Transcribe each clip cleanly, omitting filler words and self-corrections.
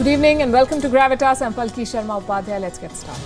Good evening and welcome to Gravitas. I'm Palki Sharma Upadhyay. Let's get started.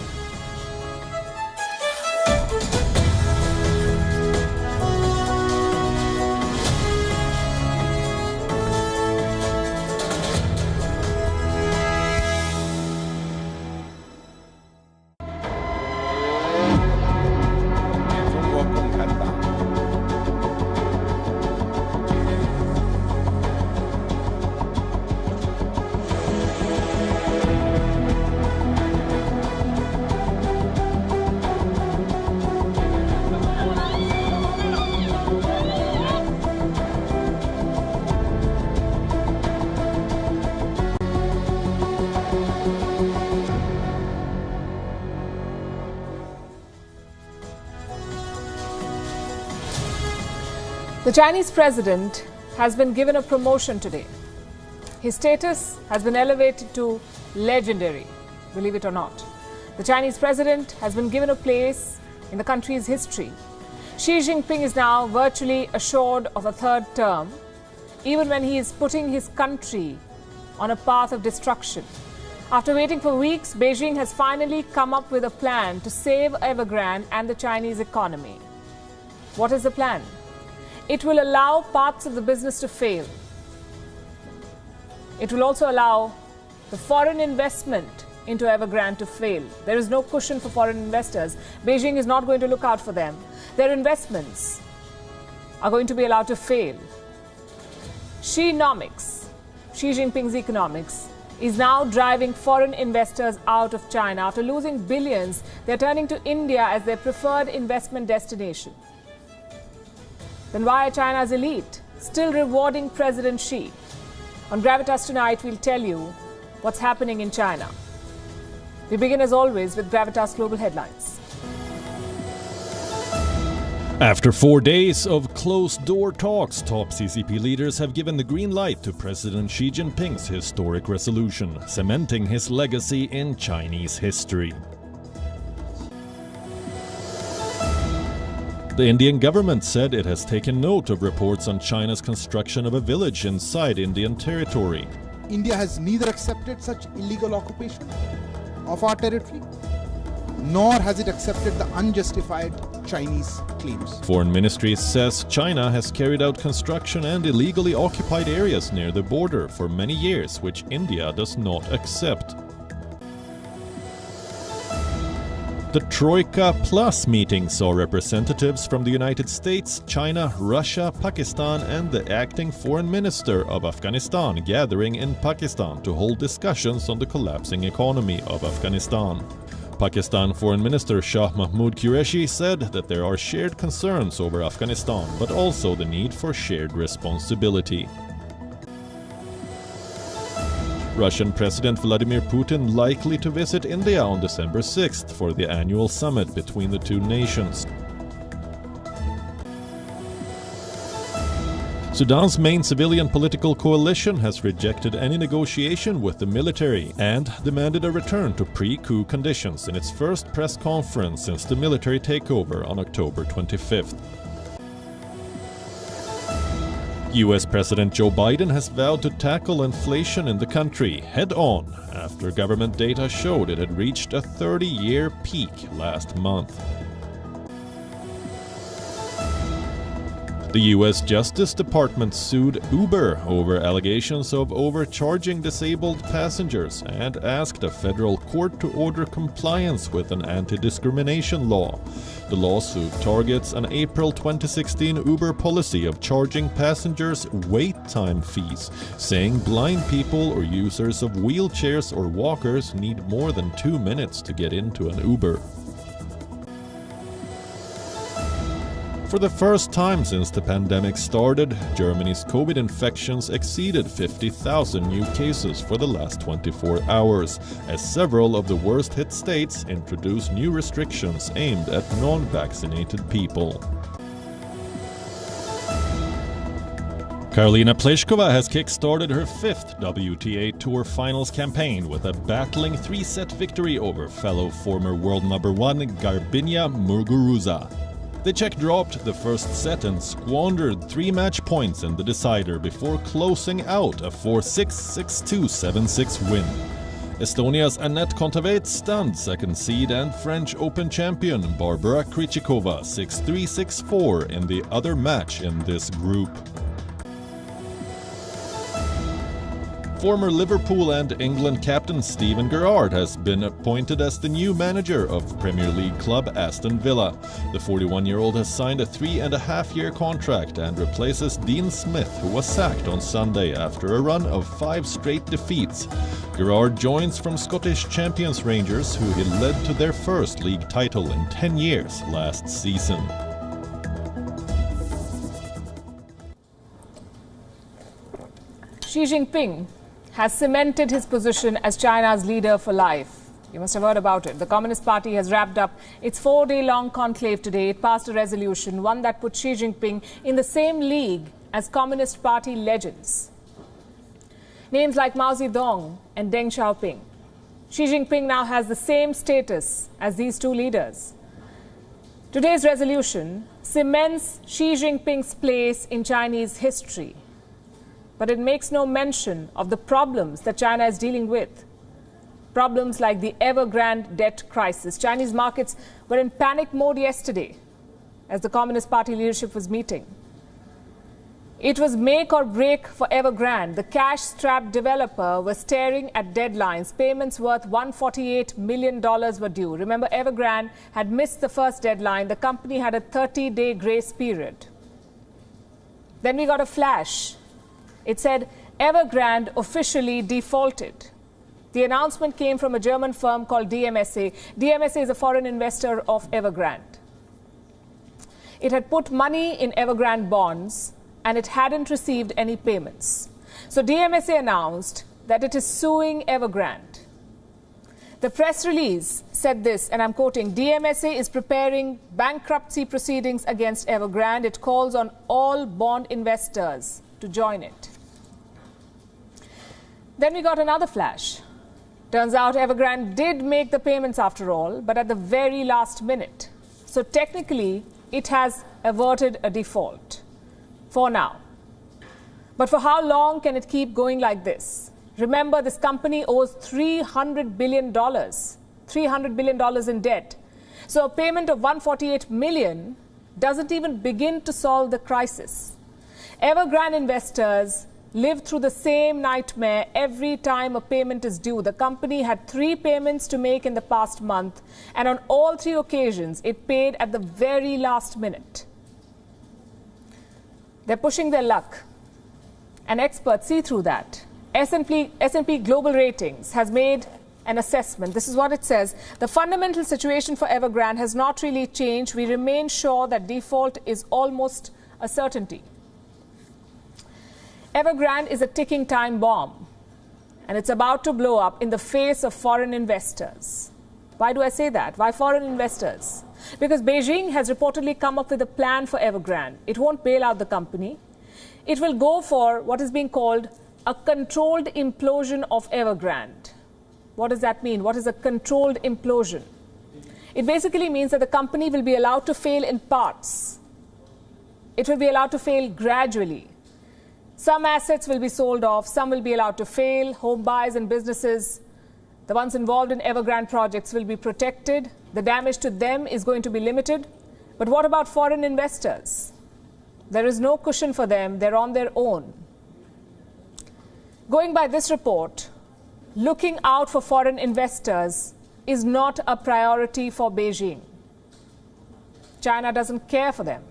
The Chinese president has been given a promotion today. His status has been elevated to legendary, believe it or not. The Chinese president has been given a place in the country's history. Xi Jinping is now virtually assured of a third term, even when he is putting his country on a path of destruction. After waiting for weeks, Beijing has finally come up with a plan to save Evergrande and the Chinese economy. What is the plan? It will allow parts of the business to fail. It will also allow the foreign investment into Evergrande to fail. There is no cushion for foreign investors. Beijing is not going to look out for them. Their investments are going to be allowed to fail. Xinomics, Xi Jinping's economics, is now driving foreign investors out of China. After losing billions, they're turning to India as their preferred investment destination. Then why are China's elite still rewarding President Xi? On Gravitas tonight, we'll tell you what's happening in China. We begin as always with Gravitas Global Headlines. After 4 days of closed-door talks, top CCP leaders have given the green light to President Xi Jinping's historic resolution, cementing his legacy in Chinese history. The Indian government said it has taken note of reports on China's construction of a village inside Indian territory. India has neither accepted such illegal occupation of our territory, nor has it accepted the unjustified Chinese claims. Foreign Ministry says China has carried out construction and illegally occupied areas near the border for many years, which India does not accept. The Troika Plus meeting saw representatives from the United States, China, Russia, Pakistan and the acting foreign minister of Afghanistan gathering in Pakistan to hold discussions on the collapsing economy of Afghanistan. Pakistan Foreign Minister Shah Mahmood Qureshi said that there are shared concerns over Afghanistan, but also the need for shared responsibility. Russian President Vladimir Putin likely to visit India on December 6th for the annual summit between the two nations. Sudan's main civilian political coalition has rejected any negotiation with the military and demanded a return to pre-coup conditions in its first press conference since the military takeover on October 25th. US President Joe Biden has vowed to tackle inflation in the country head-on after government data showed it had reached a 30-year peak last month. The US Justice Department sued Uber over allegations of overcharging disabled passengers and asked a federal court to order compliance with an anti-discrimination law. The lawsuit targets an April 2016 Uber policy of charging passengers wait time fees, saying blind people or users of wheelchairs or walkers need more than 2 minutes to get into an Uber. For the first time since the pandemic started, Germany's COVID infections exceeded 50,000 new cases for the last 24 hours, as several of the worst-hit states introduced new restrictions aimed at non-vaccinated people. Karolina Pliskova has kick-started her 5th WTA Tour Finals campaign with a battling 3-set victory over fellow former world number 1 Garbiñe Muguruza. The Czech dropped the first set and squandered 3 match points in the decider before closing out a 4-6, 6-2, 7-6 win. Estonia's Anett Kontaveit stunned second seed and French Open champion Barbara Krejcikova 6-3, 6-4 in the other match in this group. Former Liverpool and England captain Steven Gerrard has been appointed as the new manager of Premier League club Aston Villa. The 41-year-old has signed a 3.5-year contract and replaces Dean Smith, who was sacked on Sunday after a run of 5 straight defeats. Gerrard joins from Scottish champions Rangers, who he led to their first league title in 10 years last season. Xi Jinping has cemented his position as China's leader for life. You must have heard about it. The Communist Party has wrapped up its 4-day-long conclave today. It passed a resolution, one that put Xi Jinping in the same league as Communist Party legends. Names like Mao Zedong and Deng Xiaoping. Xi Jinping now has the same status as these two leaders. Today's resolution cements Xi Jinping's place in Chinese history. But it makes no mention of the problems that China is dealing with. Problems like the Evergrande debt crisis. Chinese markets were in panic mode yesterday as the Communist Party leadership was meeting. It was make or break for Evergrande. The cash-strapped developer was staring at deadlines. Payments worth $148 million were due. Remember, Evergrande had missed the first deadline. The company had a 30-day grace period. Then we got a flash. It said Evergrande officially defaulted. The announcement came from a German firm called DMSA. DMSA is a foreign investor of Evergrande. It had put money in Evergrande bonds and it hadn't received any payments. So DMSA announced that it is suing Evergrande. The press release said this, and I'm quoting, DMSA is preparing bankruptcy proceedings against Evergrande. It calls on all bond investors to join it. Then we got another flash. Turns out Evergrande did make the payments after all, but at the very last minute. So technically, it has averted a default. For now. But for how long can it keep going like this? Remember, this company owes $300 billion. $300 billion in debt. So a payment of $148 million doesn't even begin to solve the crisis. Evergrande investors live through the same nightmare every time a payment is due. The company had 3 payments to make in the past month, and on all 3 occasions, it paid at the very last minute. They're pushing their luck, and experts see through that. S&P Global Ratings has made an assessment. This is what it says. The fundamental situation for Evergrande has not really changed. We remain sure that default is almost a certainty. Evergrande is a ticking time bomb, and it's about to blow up in the face of foreign investors. Why do I say that? Why foreign investors? Because Beijing has reportedly come up with a plan for Evergrande. It won't bail out the company. It will go for what is being called a controlled implosion of Evergrande. What does that mean? What is a controlled implosion? It basically means that the company will be allowed to fail in parts. It will be allowed to fail gradually. Some assets will be sold off, some will be allowed to fail. Home buyers and businesses, the ones involved in Evergrande projects, will be protected. The damage to them is going to be limited. But what about foreign investors? There is no cushion for them. They're on their own. Going by this report, looking out for foreign investors is not a priority for Beijing. China doesn't care for them.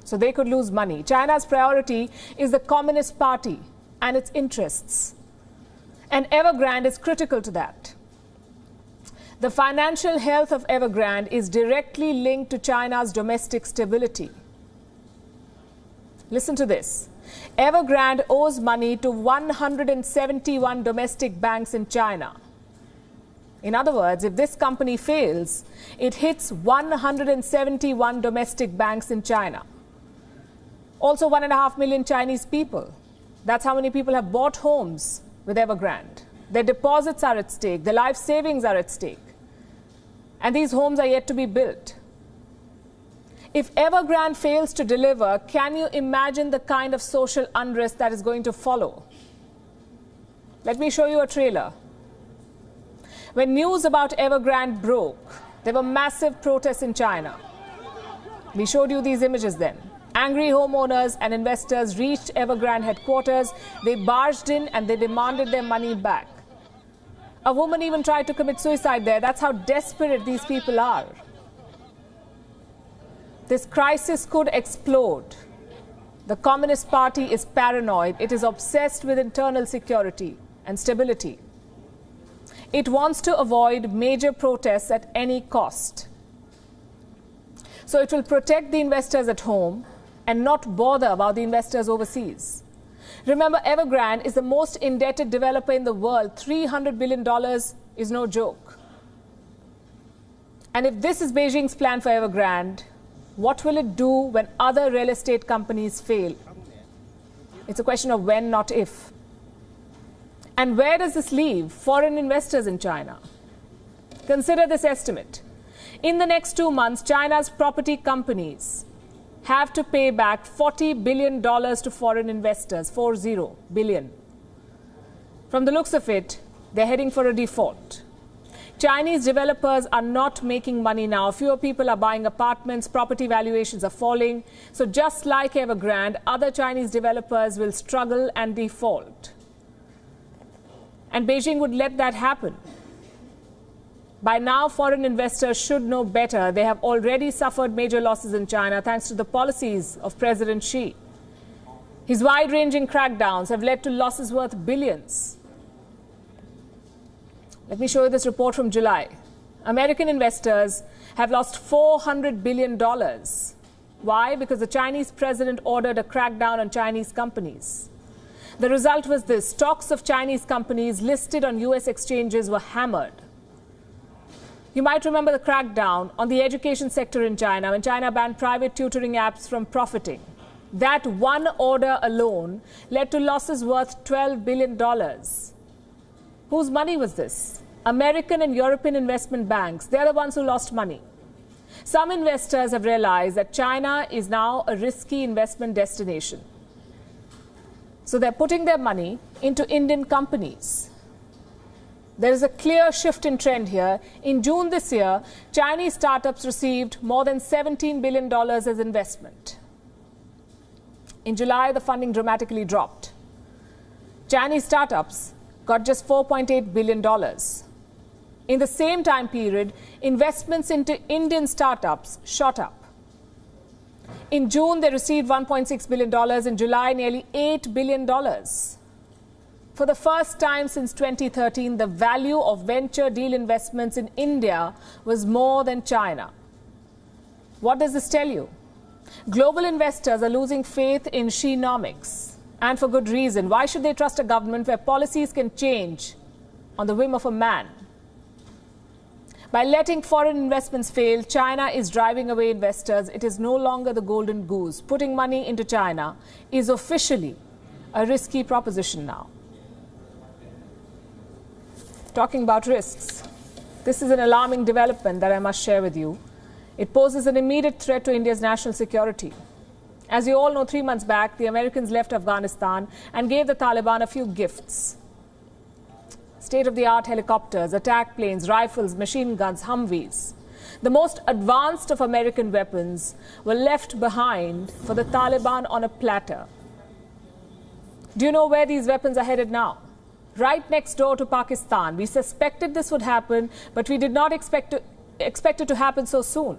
So they could lose money. China's priority is the Communist Party and its interests. And Evergrande is critical to that. The financial health of Evergrande is directly linked to China's domestic stability. Listen to this. Evergrande owes money to 171 domestic banks in China. In other words, if this company fails, it hits 171 domestic banks in China. Also 1.5 million Chinese people. That's how many people have bought homes with Evergrande. Their deposits are at stake. Their life savings are at stake. And these homes are yet to be built. If Evergrande fails to deliver, can you imagine the kind of social unrest that is going to follow? Let me show you a trailer. When news about Evergrande broke, there were massive protests in China. We showed you these images then. Angry homeowners and investors reached Evergrande headquarters. They barged in and they demanded their money back. A woman even tried to commit suicide there. That's how desperate these people are. This crisis could explode. The Communist Party is paranoid. It is obsessed with internal security and stability. It wants to avoid major protests at any cost. So it will protect the investors at home and not bother about the investors overseas. Remember, Evergrande is the most indebted developer in the world. $300 billion is no joke. And if this is Beijing's plan for Evergrande, what will it do when other real estate companies fail? It's a question of when, not if. And where does this leave foreign investors in China? Consider this estimate. In the next 2 months, China's property companies have to pay back $40 billion to foreign investors, 40 billion. From the looks of it, they're heading for a default. Chinese developers are not making money now. Fewer people are buying apartments, property valuations are falling. So just like Evergrande, other Chinese developers will struggle and default. And Beijing would let that happen. By now, foreign investors should know better. They have already suffered major losses in China thanks to the policies of President Xi. His wide-ranging crackdowns have led to losses worth billions. Let me show you this report from July. American investors have lost $400 billion. Why? Because the Chinese president ordered a crackdown on Chinese companies. The result was this: stocks of Chinese companies listed on US exchanges were hammered. You might remember the crackdown on the education sector in China when China banned private tutoring apps from profiting. That one order alone led to losses worth $12 billion. Whose money was this? American and European investment banks. They're the ones who lost money. Some investors have realized that China is now a risky investment destination. So they're putting their money into Indian companies. There is a clear shift in trend here. In June this year, Chinese startups received more than $17 billion as investment. In July, the funding dramatically dropped. Chinese startups got just $4.8 billion. In the same time period, investments into Indian startups shot up. In June, they received $1.6 billion. In July, nearly $8 billion. For the first time since 2013, the value of venture deal investments in India was more than China. What does this tell you? Global investors are losing faith in Xinomics, and for good reason. Why should they trust a government where policies can change on the whim of a man? By letting foreign investments fail, China is driving away investors. It is no longer the golden goose. Putting money into China is officially a risky proposition now. Talking about risks, this is an alarming development that I must share with you. It poses an immediate threat to India's national security. As you all know, 3 months back, the Americans left Afghanistan and gave the Taliban a few gifts. State-of-the-art helicopters, attack planes, rifles, machine guns, Humvees. The most advanced of American weapons were left behind for the Taliban on a platter. Do you know where these weapons are headed now? Right next door to Pakistan. We suspected this would happen, but we did not expect it to happen so soon.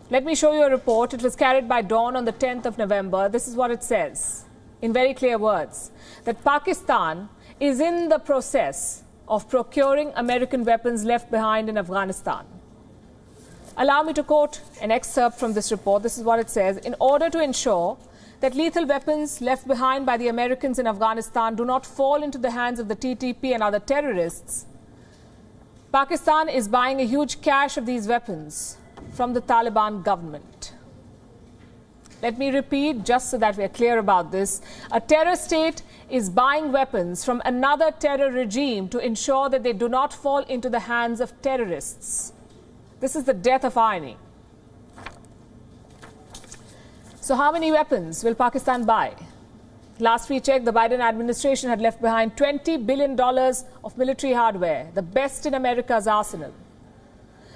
Let me show you a report. It was carried by Dawn on the 10th of November. This is what it says, in very clear words, that Pakistan is in the process of procuring American weapons left behind in Afghanistan. Allow me to quote an excerpt from this report. This is what it says. In order to ensure that lethal weapons left behind by the Americans in Afghanistan do not fall into the hands of the TTP and other terrorists, Pakistan is buying a huge cache of these weapons from the Taliban government. Let me repeat, just so that we are clear about this. A terror state is buying weapons from another terror regime to ensure that they do not fall into the hands of terrorists. This is the death of irony. So how many weapons will Pakistan buy? Last we checked, the Biden administration had left behind $20 billion of military hardware, the best in America's arsenal.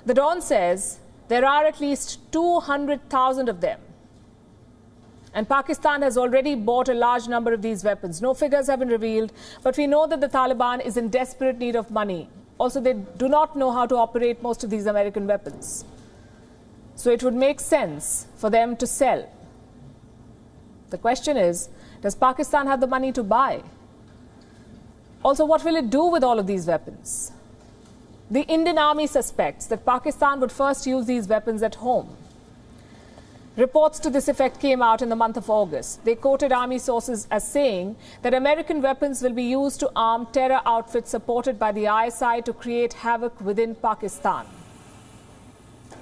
The Dawn says there are at least 200,000 of them. And Pakistan has already bought a large number of these weapons. No figures have been revealed, but we know that the Taliban is in desperate need of money. Also, they do not know how to operate most of these American weapons. So it would make sense for them to sell. The question is, does Pakistan have the money to buy? Also, what will it do with all of these weapons? The Indian army suspects that Pakistan would first use these weapons at home. Reports to this effect came out in the month of August. They quoted army sources as saying that American weapons will be used to arm terror outfits supported by the ISI to create havoc within Pakistan.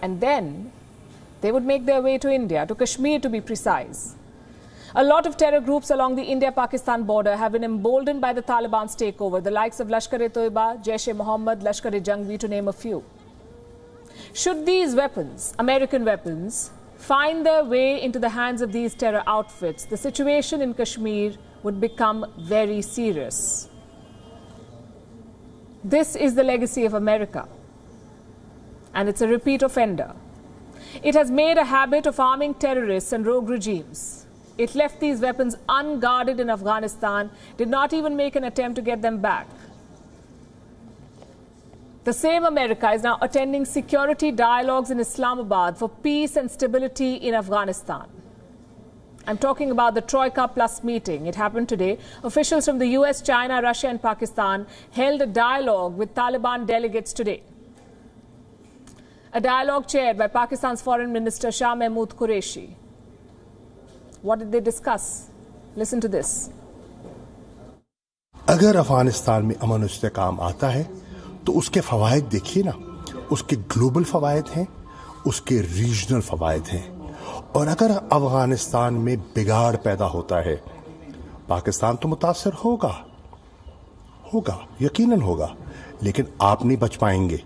And then they would make their way to India, to Kashmir to be precise. A lot of terror groups along the India-Pakistan border have been emboldened by the Taliban's takeover, the likes of Lashkar-e-Toiba, Jaish-e-Mohammed, Lashkar-e-Jangvi, to name a few. Should these weapons, American weapons, find their way into the hands of these terror outfits, the situation in Kashmir would become very serious. This is the legacy of America, and it's a repeat offender. It has made a habit of arming terrorists and rogue regimes. It left these weapons unguarded in Afghanistan, did not even make an attempt to get them back. The same America is now attending security dialogues in Islamabad for peace and stability in Afghanistan. I'm talking about the Troika Plus meeting. It happened today. Officials from the US, China, Russia and Pakistan held a dialogue with Taliban delegates today. A dialogue chaired by Pakistan's Foreign Minister Shah Mahmood Qureshi. What did they discuss? Listen to this. अगर अफगानिस्तान में अमन इस्तेकाम आता है तो उसके फवायद देखिए ना, उसके global फवायद हैं, उसके रीजनल फवायद हैं। और अगर अफगानिस्तान में बिगाड़ पैदा होता है, पाकिस्तान तो मुतासर होगा, यकीनन होगा, लेकिन आप नहीं बच पाएंगे।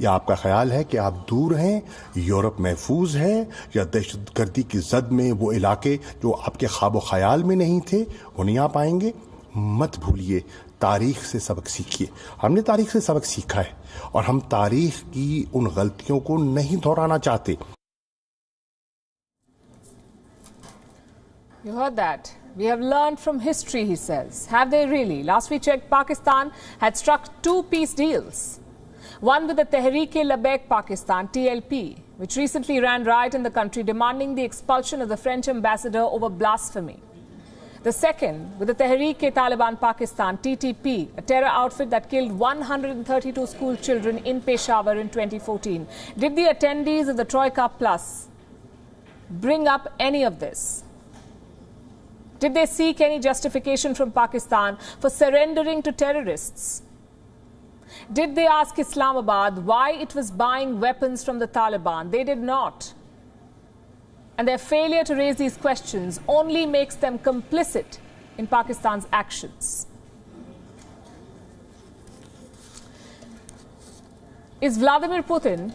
या आपका ख्याल है कि आप दूर हैं, यूरोप महफूज है, या दहशतगर्दी की जद में वो इलाके जो आपके ख्वाब ख्याल में नहीं थे वो नहीं आ पाएंगे? मत भूलिए, तारीख से सबक सीखिए। हमने तारीख से सबक सीखा है और हम तारीख की उन गलतियों को नहीं दोहराना चाहते। You heard that. We have learned from history, he says. Have they really? Last we checked, Pakistan had struck 2 peace deals. One with the Tehreek-e-Labbaik Pakistan, TLP, which recently ran riot in the country demanding the expulsion of the French ambassador over blasphemy. The second with the Tehreek-e-Taliban Pakistan, TTP, a terror outfit that killed 132 school children in Peshawar in 2014. Did the attendees of the Troika Plus bring up any of this? Did they seek any justification from Pakistan for surrendering to terrorists? Did they ask Islamabad why it was buying weapons from the Taliban? They did not. And their failure to raise these questions only makes them complicit in Pakistan's actions. Is Vladimir Putin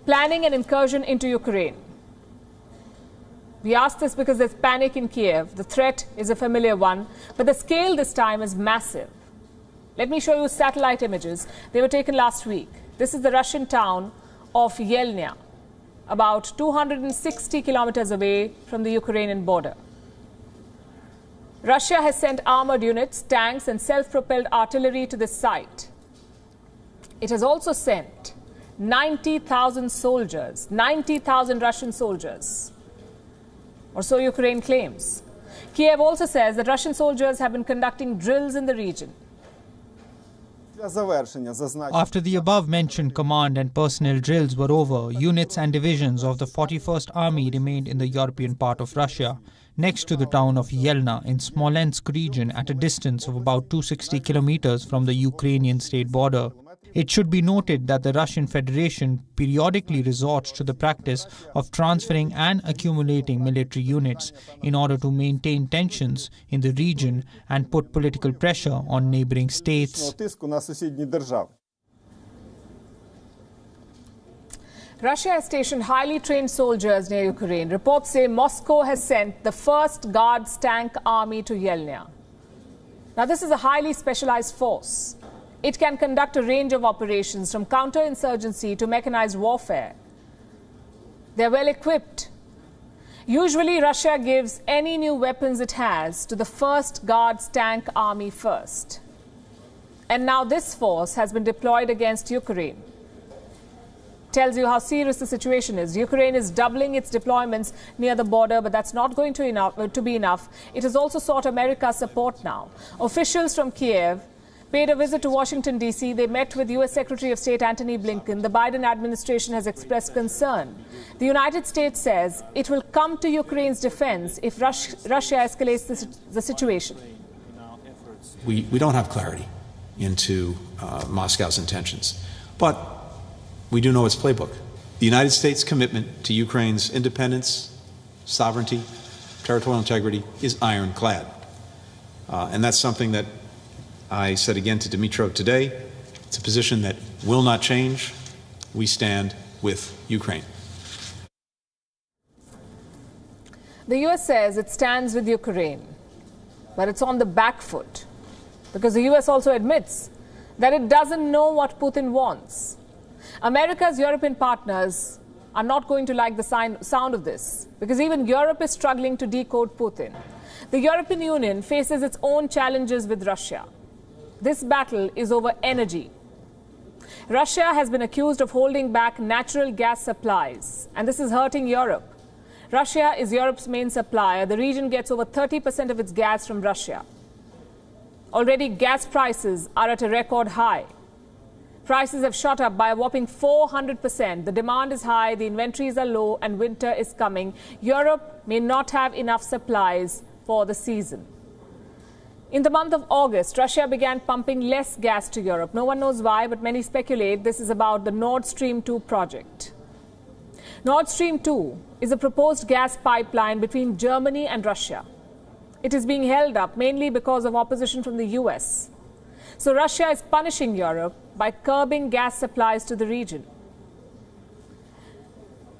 planning an incursion into Ukraine? We ask this because there's panic in Kiev. The threat is a familiar one, but the scale this time is massive. Let me show you satellite images. They were taken last week. This is the Russian town of Yelnya, about 260 kilometers away from the Ukrainian border. Russia has sent armored units, tanks and self-propelled artillery to this site. It has also sent 90,000 soldiers, 90,000 Russian soldiers, or so Ukraine claims. Kiev also says that Russian soldiers have been conducting drills in the region. After the above-mentioned command and personnel drills were over, units and divisions of the 41st Army remained in the European part of Russia, next to the town of Yelna in Smolensk region at a distance of about 260 kilometers from the Ukrainian state border. It should be noted that the Russian Federation periodically resorts to the practice of transferring and accumulating military units in order to maintain tensions in the region and put political pressure on neighboring states. Russia has stationed highly trained soldiers near Ukraine. Reports say Moscow has sent the first Guards tank army to Yelnya. Now, this is a highly specialized force. It can conduct a range of operations from counterinsurgency to mechanized warfare. They're well equipped. Usually, Russia gives any new weapons it has to the first Guards tank army first. And now this force has been deployed against Ukraine. Tells you how serious the situation is. Ukraine is doubling its deployments near the border, but that's not going to be enough. It has also sought America's support now. Officials from Kiev paid a visit to Washington, D.C. They met with U.S. Secretary of State Antony Blinken. The Biden administration has expressed concern. The United States says it will come to Ukraine's defense if Russia escalates the situation. We don't have clarity into Moscow's intentions, but we do know its playbook. The United States' commitment to Ukraine's independence, sovereignty, territorial integrity is ironclad. And that's something that I said again to Dmytro today. It's a position that will not change. We stand with Ukraine. The U.S. says it stands with Ukraine, but it's on the back foot, because the U.S. also admits that it doesn't know what Putin wants. America's European partners are not going to like the sound of this, because even Europe is struggling to decode Putin. The European Union faces its own challenges with Russia. This battle is over energy. Russia has been accused of holding back natural gas supplies, and this is hurting Europe. Russia is Europe's main supplier. The region gets over 30% of its gas from Russia. Already, gas prices are at a record high. Prices have shot up by a whopping 400%. The demand is high, the inventories are low, and winter is coming. Europe may not have enough supplies for the season. In the month of August, Russia began pumping less gas to Europe. No one knows why, but many speculate this is about the Nord Stream 2 project. Nord Stream 2 is a proposed gas pipeline between Germany and Russia. It is being held up mainly because of opposition from the US. So Russia is punishing Europe by curbing gas supplies to the region.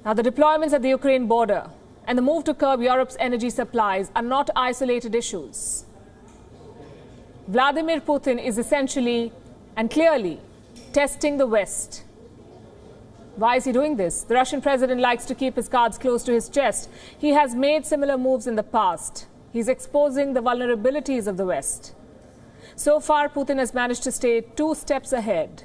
Now, the deployments at the Ukraine border and the move to curb Europe's energy supplies are not isolated issues. Vladimir Putin is essentially and clearly testing the West. Why is he doing this? The Russian president likes to keep his cards close to his chest. He has made similar moves in the past. He's exposing the vulnerabilities of the West. So far, Putin has managed to stay 2 steps ahead.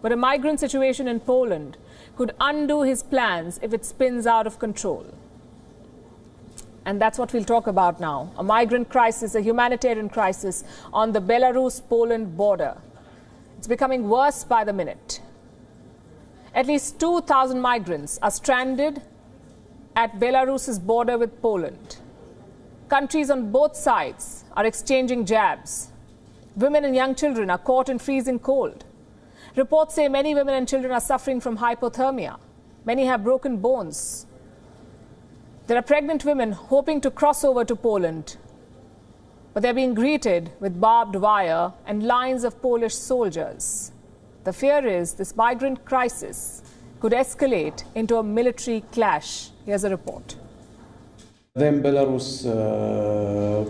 But a migrant situation in Poland could undo his plans if it spins out of control. And that's what we'll talk about now. A migrant crisis, a humanitarian crisis on the Belarus-Poland border. It's becoming worse by the minute. At least 2,000 migrants are stranded at Belarus's border with Poland. Countries on both sides are exchanging jabs. Women and young children are caught in freezing cold. Reports say many women and children are suffering from hypothermia. Many have broken bones. There are pregnant women hoping to cross over to Poland, but they're being greeted with barbed wire and lines of Polish soldiers. The fear is this migrant crisis could escalate into a military clash. Here's a report. Then Belarus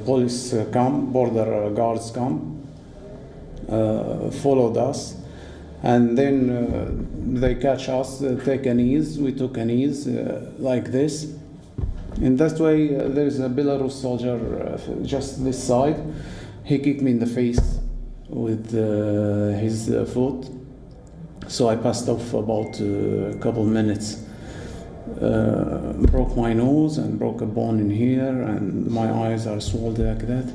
police come, border guards come, followed us, and then they catch us, take an ease. We took an ease like this. In that way, there is a Belarus soldier just this side. He kicked me in the face with his foot. So I passed off about a couple minutes. Broke my nose and broke a bone in here, and my eyes are swollen like that.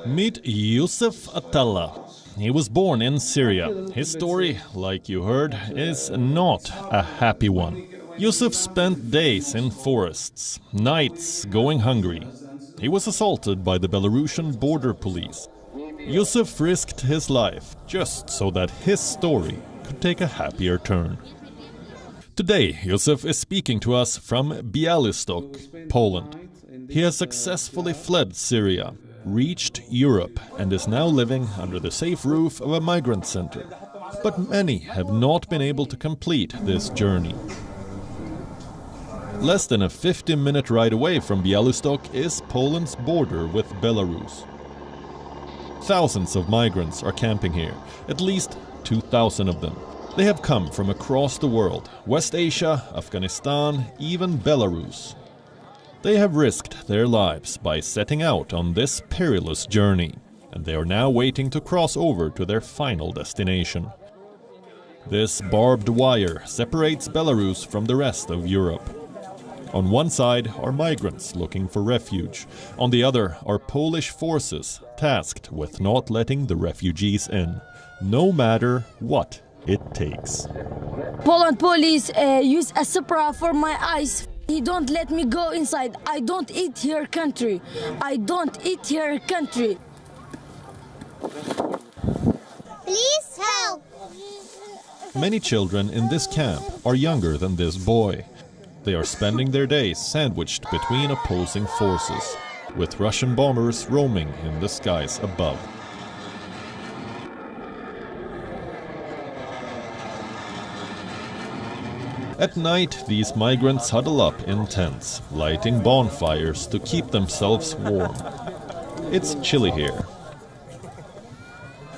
Meet Yusuf Atalla. He was born in Syria. His story, like you heard, is not a happy one. Yusuf spent days in forests, nights going hungry. He was assaulted by the Belarusian border police. Yusuf risked his life just so that his story could take a happier turn. Today, Yusuf is speaking to us from Białystok, Poland. He has successfully fled Syria, reached Europe, and is now living under the safe roof of a migrant center. But many have not been able to complete this journey. Less than a 15-minute ride away from Białystok is Poland's border with Belarus. Thousands of migrants are camping here, at least 2,000 of them. They have come from across the world, West Asia, Afghanistan, even Belarus. They have risked their lives by setting out on this perilous journey, and they are now waiting to cross over to their final destination. This barbed wire separates Belarus from the rest of Europe. On one side are migrants looking for refuge. On the other are Polish forces tasked with not letting the refugees in, no matter what it takes. Poland police use a spray for my eyes. He don't let me go inside. I don't eat here country. I don't eat here country. Please help. Many children in this camp are younger than this boy. They are spending their days sandwiched between opposing forces, with Russian bombers roaming in the skies above. At night, these migrants huddle up in tents, lighting bonfires to keep themselves warm. It's chilly here.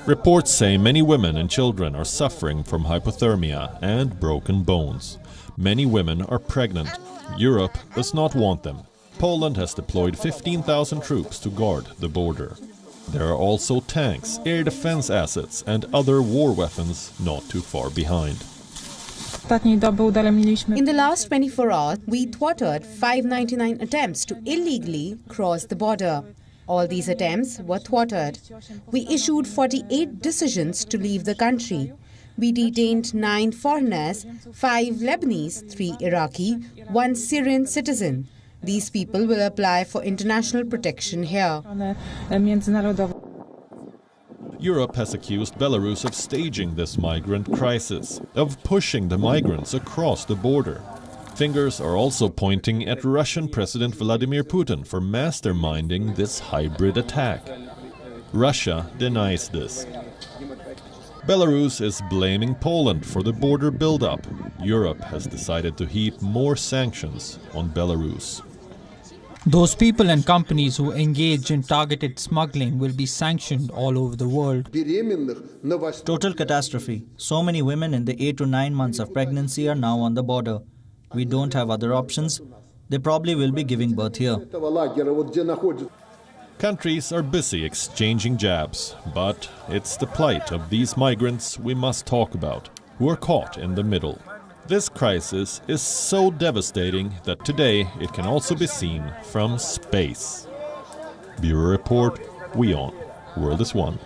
Reports say many women and children are suffering from hypothermia and broken bones. Many women are pregnant. Europe does not want them. Poland has deployed 15,000 troops to guard the border. There are also tanks, air defense assets and other war weapons not too far behind. In the last 24 hours, we thwarted 599 attempts to illegally cross the border. All these attempts were thwarted. We issued 48 decisions to leave the country. We detained 9 foreigners, 5 Lebanese, 3 Iraqi, 1 Syrian citizen. These people will apply for international protection here. Europe has accused Belarus of staging this migrant crisis, of pushing the migrants across the border. Fingers are also pointing at Russian President Vladimir Putin for masterminding this hybrid attack. Russia denies this. Belarus is blaming Poland for the border build-up. Europe has decided to heap more sanctions on Belarus. Those people and companies who engage in targeted smuggling will be sanctioned all over the world. Total catastrophe. So many women in the 8 to 9 months of pregnancy are now on the border. We don't have other options. They probably will be giving birth here. Countries are busy exchanging jabs, but it's the plight of these migrants we must talk about, who are caught in the middle. This crisis is so devastating that today it can also be seen from space. Bureau Report, WION, World is One.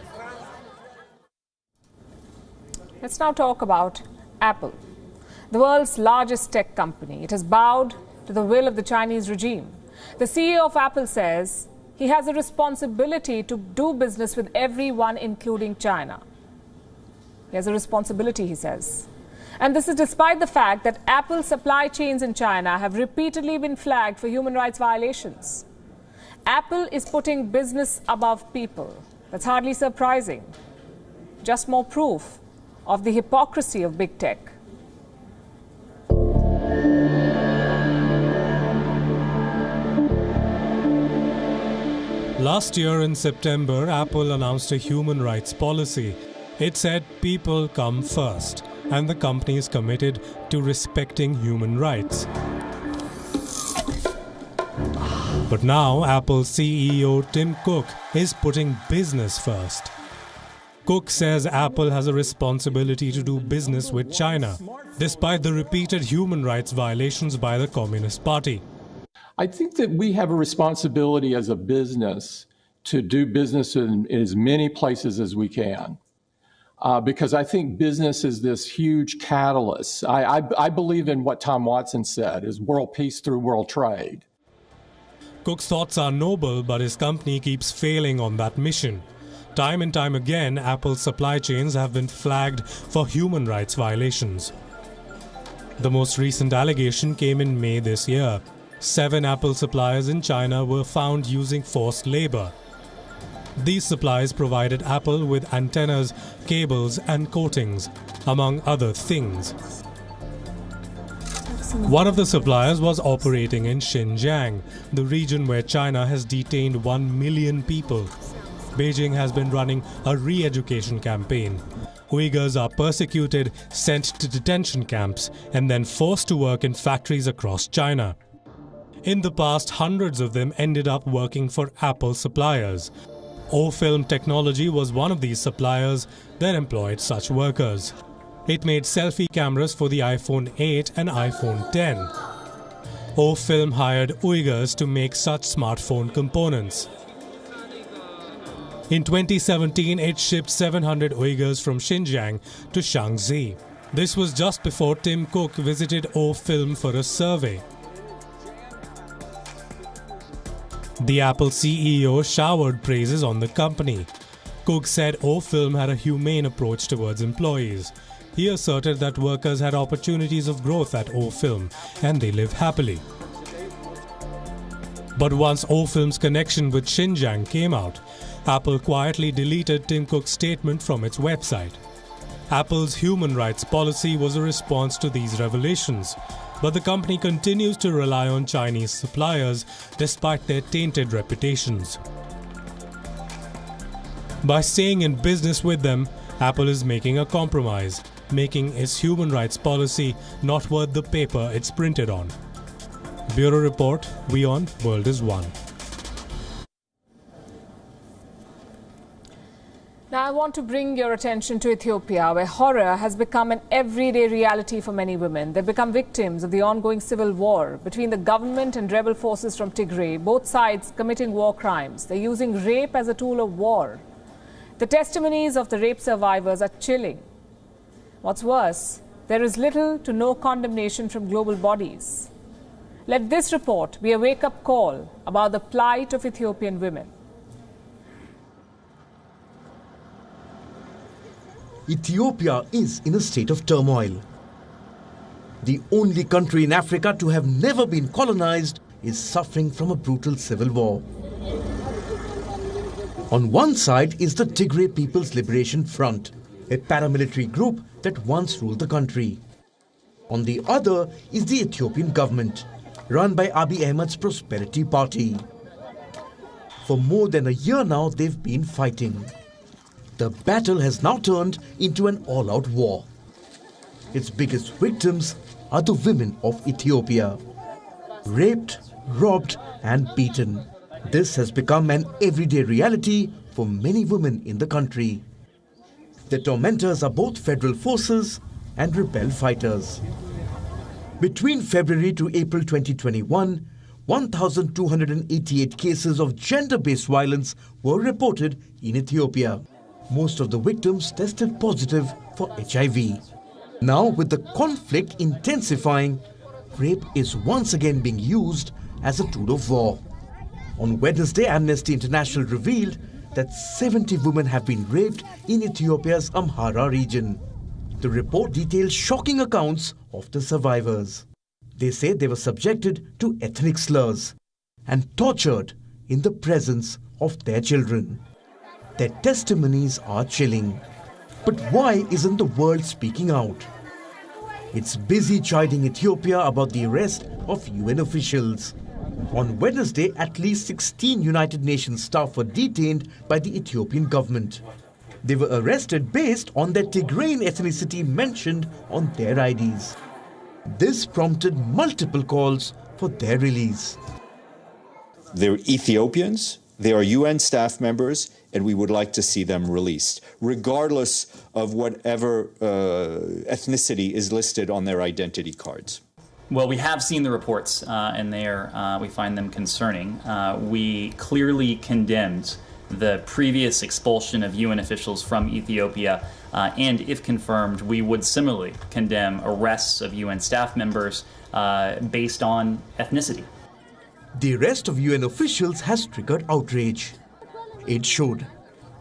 Let's now talk about Apple, the world's largest tech company. It has bowed to the will of the Chinese regime. The CEO of Apple says he has a responsibility to do business with everyone, including China. He has a responsibility, he says. And this is despite the fact that Apple's supply chains in China have repeatedly been flagged for human rights violations. Apple is putting business above people. That's hardly surprising. Just more proof of the hypocrisy of big tech. Last year in September, Apple announced a human rights policy. It said people come first, and the company is committed to respecting human rights. But now, Apple CEO Tim Cook is putting business first. Cook says Apple has a responsibility to do business with China, despite the repeated human rights violations by the Communist Party. I think that we have a responsibility as a business to do business in as many places as we can. Because I think business is this huge catalyst. I believe in what Tom Watson said, is world peace through world trade. Cook's thoughts are noble, but his company keeps failing on that mission. Time and time again, Apple's supply chains have been flagged for human rights violations. The most recent allegation came in May this year. 7 Apple suppliers in China were found using forced labor. These supplies provided Apple with antennas, cables and coatings, among other things. One of the suppliers was operating in Xinjiang, the region where China has detained 1 million people. Beijing has been running a re-education campaign. Uyghurs are persecuted, sent to detention camps, and then forced to work in factories across China. In the past, hundreds of them ended up working for Apple suppliers. O-Film Technology was one of these suppliers that employed such workers. It made selfie cameras for the iPhone 8 and iPhone 10. O-Film hired Uyghurs to make such smartphone components. In 2017, it shipped 700 Uyghurs from Xinjiang to Shaanxi. This was just before Tim Cook visited O-Film for a survey. The Apple CEO showered praises on the company. Cook said O-Film had a humane approach towards employees. He asserted that workers had opportunities of growth at O-Film and they live happily. But once O-Film's connection with Xinjiang came out, Apple quietly deleted Tim Cook's statement from its website. Apple's human rights policy was a response to these revelations, but the company continues to rely on Chinese suppliers despite their tainted reputations. By staying in business with them, Apple is making a compromise, making its human rights policy not worth the paper it's printed on. Bureau Report, WION World is One. Now I want to bring your attention to Ethiopia, where horror has become an everyday reality for many women. They've become victims of the ongoing civil war between the government and rebel forces from Tigray, both sides committing war crimes. They're using rape as a tool of war. The testimonies of the rape survivors are chilling. What's worse, there is little to no condemnation from global bodies. Let this report be a wake-up call about the plight of Ethiopian women. Ethiopia is in a state of turmoil. The only country in Africa to have never been colonized is suffering from a brutal civil war. On one side is the Tigray People's Liberation Front, a paramilitary group that once ruled the country. On the other is the Ethiopian government, run by Abiy Ahmed's Prosperity Party. For more than a year now, they've been fighting. The battle has now turned into an all-out war. Its biggest victims are the women of Ethiopia. Raped, robbed and beaten. This has become an everyday reality for many women in the country. The tormentors are both federal forces and rebel fighters. Between February to April 2021, 1,288 cases of gender-based violence were reported in Ethiopia. Most of the victims tested positive for HIV. Now, with the conflict intensifying, rape is once again being used as a tool of war. On Wednesday, Amnesty International revealed that 70 women have been raped in Ethiopia's Amhara region. The report details shocking accounts of the survivors. They say they were subjected to ethnic slurs and tortured in the presence of their children. Their testimonies are chilling. But why isn't the world speaking out? It's busy chiding Ethiopia about the arrest of UN officials. On Wednesday, at least 16 United Nations staff were detained by the Ethiopian government. They were arrested based on their Tigrayan ethnicity mentioned on their IDs. This prompted multiple calls for their release. They're Ethiopians, they are UN staff members, and we would like to see them released, regardless of whatever ethnicity is listed on their identity cards. Well, we have seen the reports, and we find them concerning. We clearly condemned the previous expulsion of UN officials from Ethiopia, and if confirmed, we would similarly condemn arrests of UN staff members based on ethnicity. The arrest of UN officials has triggered outrage. It should.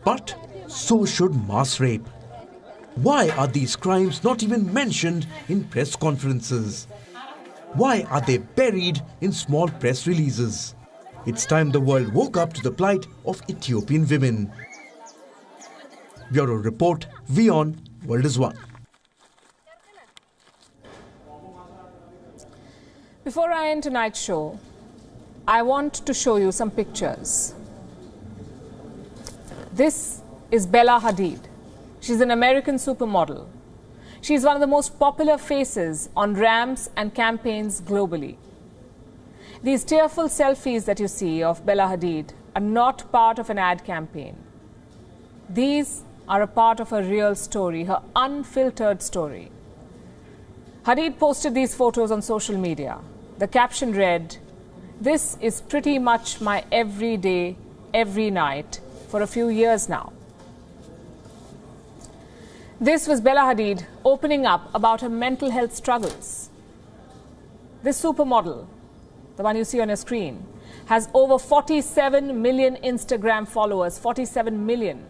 But so should mass rape. Why are these crimes not even mentioned in press conferences? Why are they buried in small press releases? it's time the world woke up to the plight of Ethiopian women. Bureau Report, WION, World is One. Before I end tonight's show, I want to show you some pictures. This is Bella Hadid. She's an American supermodel. She's one of the most popular faces on ramps and campaigns globally. These tearful selfies that you see of Bella Hadid are not part of an ad campaign. These are a part of her real story, her unfiltered story. Hadid posted these photos on social media. The caption read, "This is pretty much my everyday, every night for a few years now." This was Bella Hadid opening up about her mental health struggles. This supermodel, the one you see on your screen, has over 47 million Instagram followers, 47 million.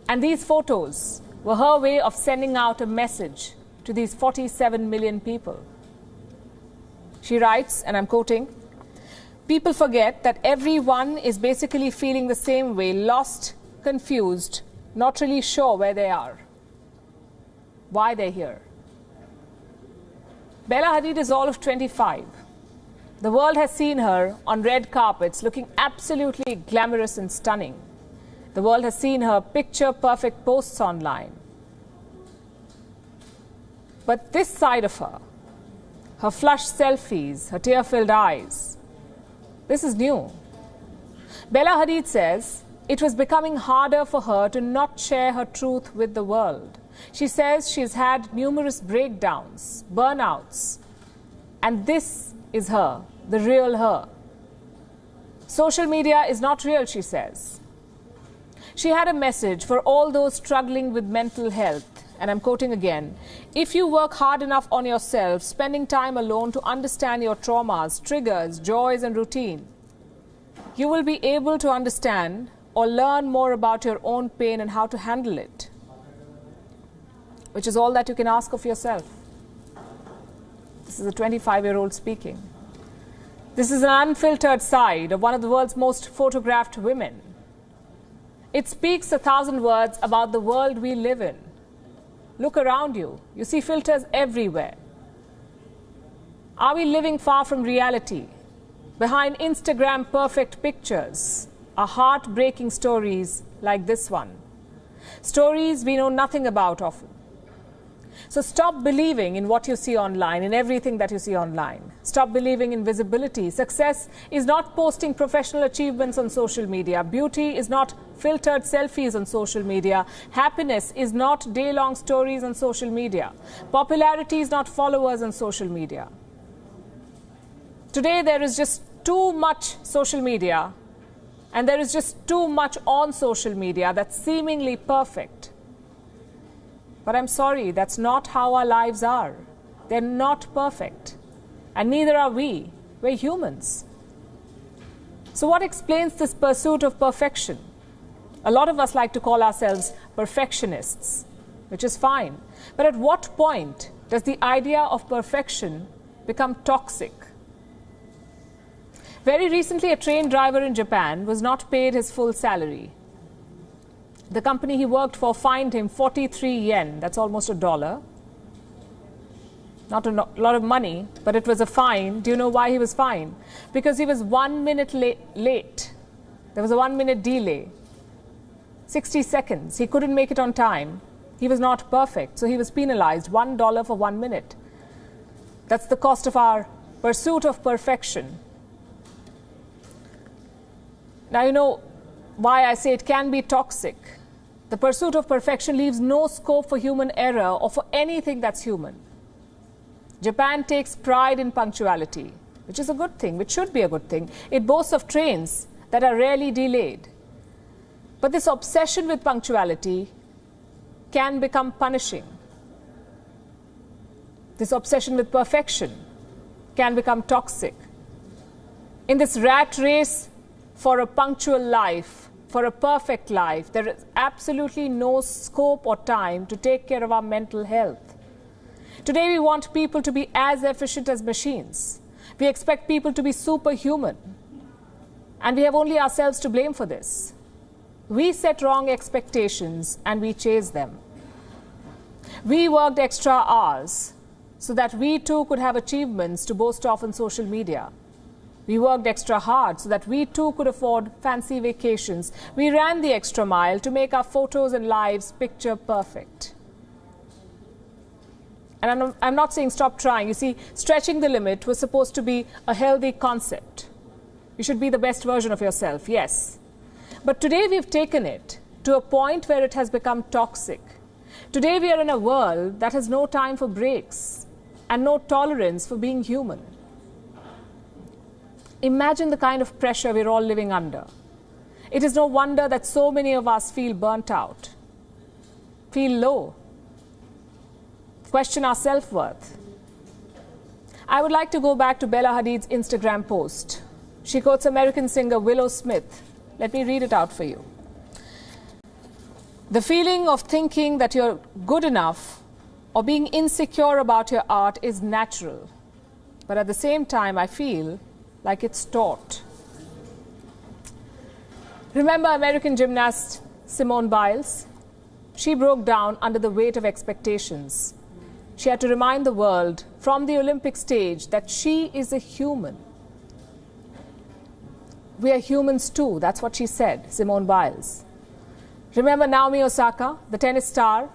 And these photos were her way of sending out a message to these 47 million people. She writes, and I'm quoting, "People forget that everyone is basically feeling the same way, lost, confused, not really sure where they are, why they're here." Bella Hadid is all of 25. The world has seen her on red carpets looking absolutely glamorous and stunning. The world has seen her picture-perfect posts online. But this side of her flushed selfies, her tear-filled eyes, this is new. Bella Hadid says it was becoming harder for her to not share her truth with the world. She says she's had numerous breakdowns, burnouts, and this is her, the real her. Social media is not real, she says. She had a message for all those struggling with mental health, and I'm quoting again, "If you work hard enough on yourself, spending time alone to understand your traumas, triggers, joys and routine, you will be able to understand or learn more about your own pain and how to handle it," which is all that you can ask of yourself. This is a 25-year-old speaking. This is an unfiltered side of one of the world's most photographed women. It speaks 1,000 words about the world we live in. Look around you. You see filters everywhere. Are we living far from reality? Behind Instagram perfect pictures are heartbreaking stories like this one. Stories we know nothing about often. So stop believing in what you see online, in everything that you see online. Stop believing in visibility. Success is not posting professional achievements on social media. Beauty is not filtered selfies on social media. Happiness is not day-long stories on social media. Popularity is not followers on social media. Today there is just too much social media, and there is just too much on social media that's seemingly perfect. But I'm sorry, that's not how our lives are. They're not perfect. And neither are we. We're humans. So what explains this pursuit of perfection? A lot of us like to call ourselves perfectionists, which is fine. But at what point does the idea of perfection become toxic? Very recently, a train driver in Japan was not paid his full salary. The company he worked for fined him 43 yen, that's almost $1. Not a lot of money, but it was a fine. Do you know why he was fined? Because he was 1 minute late. There was a 1 minute delay. 60 seconds. He couldn't make it on time. He was not perfect, so he was penalized $1 for 1 minute. That's the cost of our pursuit of perfection. Now you know why I say it can be toxic. The pursuit of perfection leaves no scope for human error or for anything that's human. Japan takes pride in punctuality, which is a good thing, which should be a good thing. It boasts of trains that are rarely delayed. But this obsession with punctuality can become punishing. This obsession with perfection can become toxic. In this rat race for a punctual life, for a perfect life, there is absolutely no scope or time to take care of our mental health. Today we want people to be as efficient as machines. We expect people to be superhuman. And we have only ourselves to blame for this. We set wrong expectations and we chase them. We worked extra hours so that we too could have achievements to boast of on social media. We worked extra hard so that we too could afford fancy vacations. We ran the extra mile to make our photos and lives picture perfect. And I'm not saying stop trying. You see, stretching the limit was supposed to be a healthy concept. You should be the best version of yourself, yes. But today we've taken it to a point where it has become toxic. Today we are in a world that has no time for breaks and no tolerance for being human. Imagine the kind of pressure we're all living under. It is no wonder that so many of us feel burnt out, feel low, question our self-worth. I would like to go back to Bella Hadid's Instagram post. She quotes American singer Willow Smith. Let me read it out for you. The feeling of thinking that you're good enough or being insecure about your art is natural. But at the same time, I feel like it's taught. Remember American gymnast Simone Biles? She broke down under the weight of expectations. She had to remind the world from the Olympic stage that she is a human. We are humans too, that's what she said, Simone Biles. Remember Naomi Osaka, the tennis star?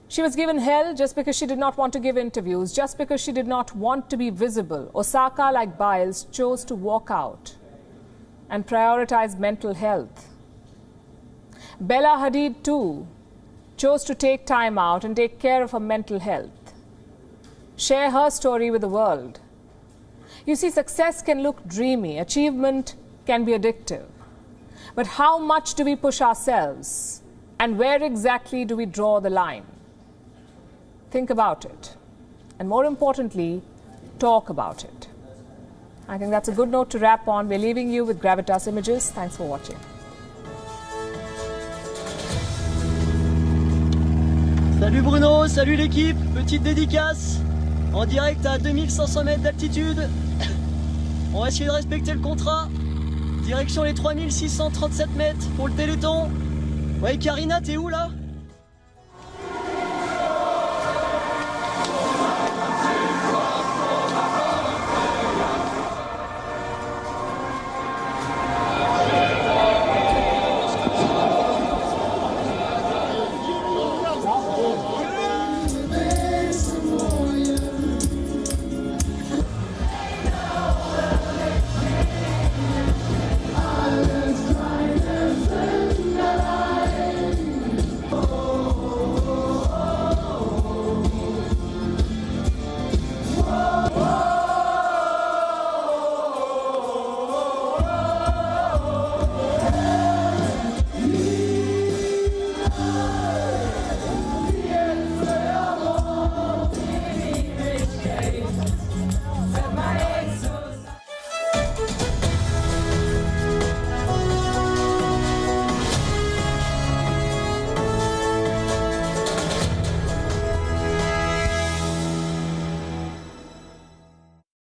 She was given hell just because she did not want to give interviews, just because she did not want to be visible. Osaka, like Biles, chose to walk out and prioritize mental health. Bella Hadid too chose to take time out and take care of her mental health. Share her story with the world. You see, success can look dreamy, achievement can be addictive. But how much do we push ourselves? And where exactly do we draw the line? Think about it. And more importantly, talk about it. I think that's a good note to wrap on. We're leaving you with Gravitas images. Thanks for watching. Salut Bruno, salut l'équipe. Petite dédicace en direct à 2500 mètres d'altitude. On va essayer de respecter le contrat. Direction les 3637 mètres pour le Téléthon. Ouais, Karina, t'es où là?